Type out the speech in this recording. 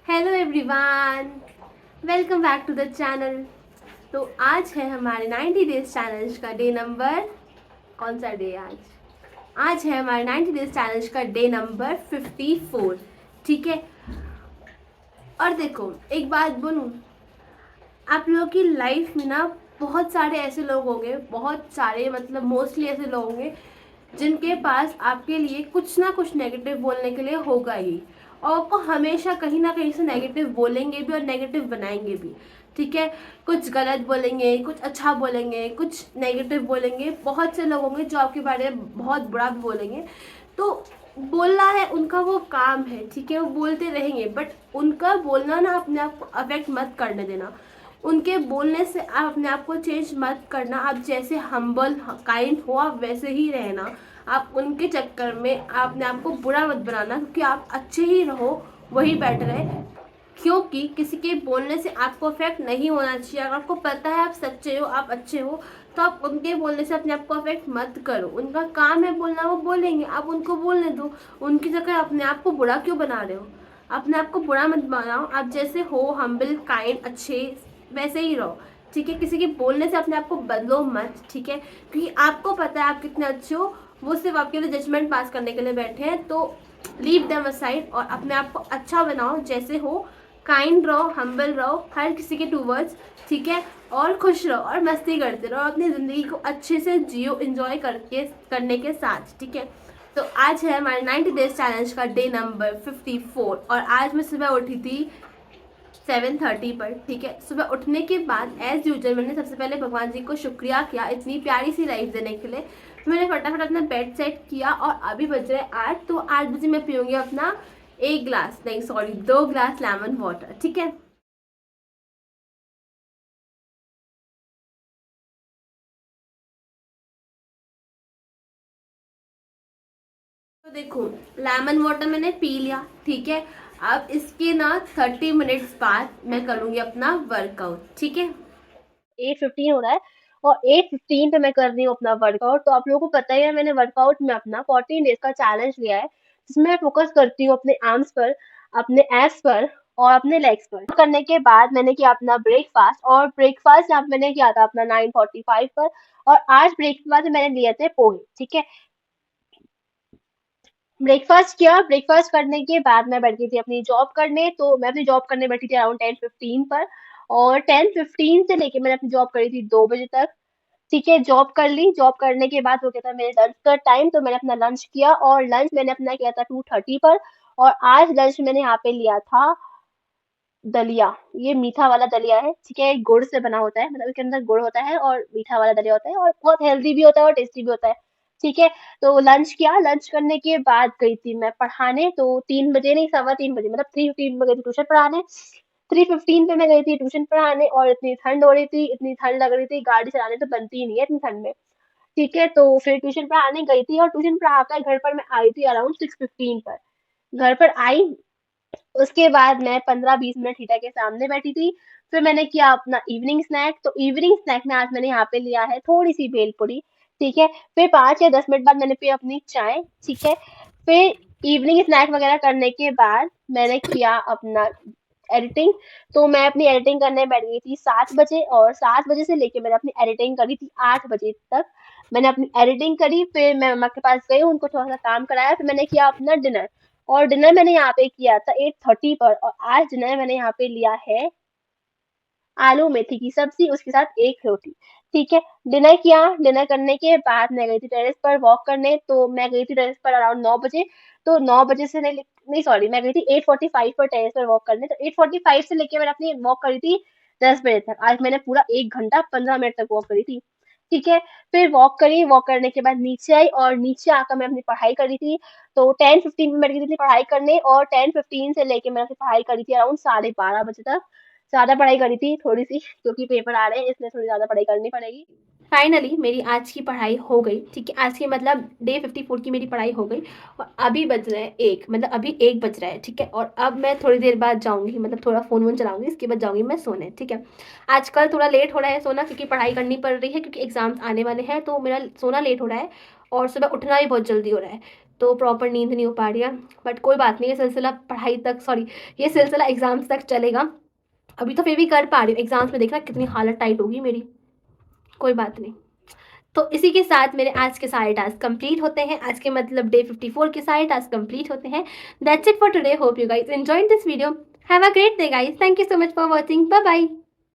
Hello everyone, welcome back to the channel. तो आज है हमारे 90 डेज चैलेंज का डे नंबर, कौन सा डे है आज है हमारे 90 डेज चैलेंज का डे नंबर 54। ठीक है। और देखो, एक बात बोलूं, आप लोगों की लाइफ में ना बहुत सारे ऐसे लोग होंगे, बहुत सारे मतलब मोस्टली ऐसे लोग होंगे जिनके पास आपके लिए कुछ ना कुछ नेगेटिव बोलने के लिए होगा ही, और आपको हमेशा कहीं ना कहीं से नेगेटिव बोलेंगे भी और नेगेटिव बनाएंगे भी। ठीक है। कुछ गलत बोलेंगे, कुछ अच्छा बोलेंगे, कुछ नेगेटिव बोलेंगे। बहुत से लोग होंगे जो आपके बारे में बहुत बुरा भी बोलेंगे। तो बोलना है उनका, वो काम है। ठीक है, वो बोलते रहेंगे, बट उनका बोलना ना अपने आप को अफेक्ट मत करने देना। उनके बोलने से आप अपने आप को चेंज मत करना। आप जैसे हम्बल काइंड हो, आप वैसे ही रहना। आप उनके चक्कर में आप अपने आप को बुरा मत बनाना, क्योंकि आप अच्छे ही रहो, वही बेटर है। क्योंकि किसी के बोलने से आपको अफेक्ट नहीं होना चाहिए। अगर आपको पता है आप सच्चे हो, आप अच्छे हो, तो आप उनके बोलने से अपने आप को अफेक्ट मत करो। उनका काम है बोलना, वो बोलेंगे, आप उनको बोलने दो। उनकी जगह अपने आप को बुरा क्यों बना रहे हो? अपने आप को बुरा मत बनाओ। आप जैसे हो, हम्बल काइंड अच्छे, वैसे ही रहो। ठीक है। किसी के बोलने से अपने आप को बदलो मत। ठीक है, क्योंकि आपको पता है आप कितने अच्छे हो। वो सिर्फ आपके लिए जजमेंट पास करने के लिए बैठे हैं। तो लीव देम असाइड और अपने आप को अच्छा बनाओ जैसे हो। काइंड रहो, हम्बल रहो हर किसी के टूवर्ड्स। ठीक है। और खुश रहो और मस्ती करते रहो, अपनी ज़िंदगी को अच्छे से जियो, इंजॉय करने के साथ। ठीक है। तो आज है हमारे 90 डेज चैलेंज का डे नंबर 54, और आज मैं सुबह उठी थी 7:30 पर। ठीक है। सुबह उठने के बाद एज यूजल मैंने सबसे पहले भगवान जी को शुक्रिया किया इतनी प्यारी सी लाइफ देने के लिए। मैंने फटाफट अपना बेड सेट किया, और अभी बज रहे 8, तो 8 बजे मैं पीऊँगी अपना 1 ग्लास, नहीं सॉरी 2 ग्लास लेमन वाटर। ठीक है। तो देखो, लेमन वाटर मैंने पी लिया। ठीक है। अब इसके ना 30 मिनट्स बाद मैं करूँगी अपना वर्कआउट। ठीक है। 8:15 हो रहा है, और 8:15 पे मैं कर रही हूँ अपना वर्कआउट। तो आप लोगों को पता ही है, मैंने वर्कआउट में अपना 14 डेज का चैलेंज लिया है, जिसमें मैं फोकस करती हूँ अपने आर्म्स पर, अपने एब्स पर और अपने लेग्स पर। करने के बाद मैंने किया अपना ब्रेकफास्ट, और ब्रेकफास्ट यहाँ पे मैंने किया था अपना 9:45 पर। और आज ब्रेकफास्ट में मैंने लिए थे पोहे। ठीक है। ब्रेकफास्ट किया, ब्रेकफास्ट करने के बाद मैं बैठ गई थी अपनी जॉब करने। तो मैं अपनी जॉब करने बैठी थी अराउंड 10:15 पर, और 10:15 से लेके मैंने अपनी जॉब करी थी 2 बजे तक। ठीक है। जॉब कर ली, जॉब करने के बाद हो गया था मेरे लंच का टाइम, तो मैंने अपना लंच किया, और लंच मैंने अपना किया था 2:30 पर। और आज लंच मैंने यहाँ पे लिया था दलिया। ये मीठा वाला दलिया है। ठीक है। गुड़ से बना होता है, मतलब इसके अंदर गुड़ होता है और मीठा वाला दलिया होता है, और बहुत हेल्दी भी होता है और टेस्टी भी होता है। ठीक है। तो लंच किया, लंच करने के बाद गई थी मैं पढ़ाने। तो 3 बजे नहीं, 3:15 बजे, मतलब 3:15 में गई थी ट्यूशन पढ़ाने। 3:15 पे मैं गई थी ट्यूशन पढ़ाने, और इतनी ठंड हो रही थी, इतनी ठंड लग रही थी, गाड़ी चलाने तो बनती ही नहीं है इतनी ठंड में। ठीक है। तो फिर ट्यूशन पढ़ाने गई थी, और ट्यूशन पढ़ाकर घर पर मैं आई थी अराउंड 6:15 पर। घर पर आई, उसके बाद मैं 15-20 मिनट हीटर के सामने बैठी थी। फिर मैंने किया अपना इवनिंग स्नैक। तो इवनिंग स्नैक में आज मैंने यहाँ पे लिया है थोड़ी सी भेलपूरी। ठीक है। फिर 5 या 10 मिनट बाद मैंने पी अपनी चाय। ठीक है। फिर इवनिंग स्नैक वगैरह करने के बाद मैंने किया अपना एडिटिंग। तो मैं अपनी एडिटिंग करने बैठ गई थी 7 बजे, और 7 बजे से लेके मैंने अपनी एडिटिंग करी थी 8 बजे तक। मैंने अपनी एडिटिंग करी, फिर मैं मम्मा के पास गई, उनको थोड़ा सा काम कराया, फिर मैंने किया अपना डिनर। और डिनर मैंने यहाँ पे किया था 8:30 पर, और आज डिनर मैंने यहाँ पे लिया है आलू मेथी की सब्जी, उसके साथ एक रोटी। ठीक है। डिनर किया, डिनर करने के बाद मैं गई थी टेरेस पर वॉक करने। तो मैं गई थी टेरेस पर अराउंड 9 बजे। तो 9 बजे से नहीं, नहीं सॉरी, मैं गई थी 8:45 पर टेरेस पर वॉक करने। तो 8:45 से लेके मैंने अपनी वॉक करी थी 10 बजे तक। आज मैंने पूरा 1 घंटा 15 मिनट तक वॉक करी थी। ठीक है। फिर वॉक करी, वॉक करने के बाद नीचे आई, और नीचे आकर मैं अपनी पढ़ाई करी थी। तो 10:15 में बैठ गई थी पढ़ाई करने, और 10:15 से लेके मैंने अपनी पढ़ाई करी थी अराउंड 12:30 बजे तक। ज़्यादा पढ़ाई करी थी थोड़ी सी, क्योंकि पेपर आ रहे हैं, इसलिए थोड़ी ज़्यादा पढ़ाई करनी पड़ेगी। फाइनली मेरी आज की पढ़ाई हो गई। ठीक है। आज की मतलब डे 54 की मेरी पढ़ाई हो गई, और अभी बज रहे हैं 1, मतलब अभी 1 बज रहा है। ठीक है। और अब मैं थोड़ी देर बाद जाऊंगी, मतलब थोड़ा फ़ोन वोन चलाऊंगी, इसके बाद जाऊंगी मैं सोने। ठीक है। आजकल थोड़ा लेट हो रहा है सोना, क्योंकि पढ़ाई करनी पड़ रही है, क्योंकि एग्ज़ाम्स आने वाले हैं, तो मेरा सोना लेट हो रहा है, और सुबह उठना भी बहुत जल्दी हो रहा है। तो प्रॉपर नींद नहीं हो पा रही है। बट कोई बात नहीं, ये सिलसिला पढ़ाई तक, सॉरी, ये सिलसिला एग्ज़ाम्स तक चलेगा। अभी तो फिर भी कर पा रही हूँ, एग्ज़ाम्स में देखना कितनी हालत टाइट होगी मेरी। कोई बात नहीं। तो इसी के साथ मेरे आज के सारे टास्क कंप्लीट होते हैं। आज के मतलब डे 54 के सारे टास्क कंप्लीट होते हैं। That's it for today. Hope you guys enjoyed this video. Have a great day guys. Thank you so much for watching. Bye bye.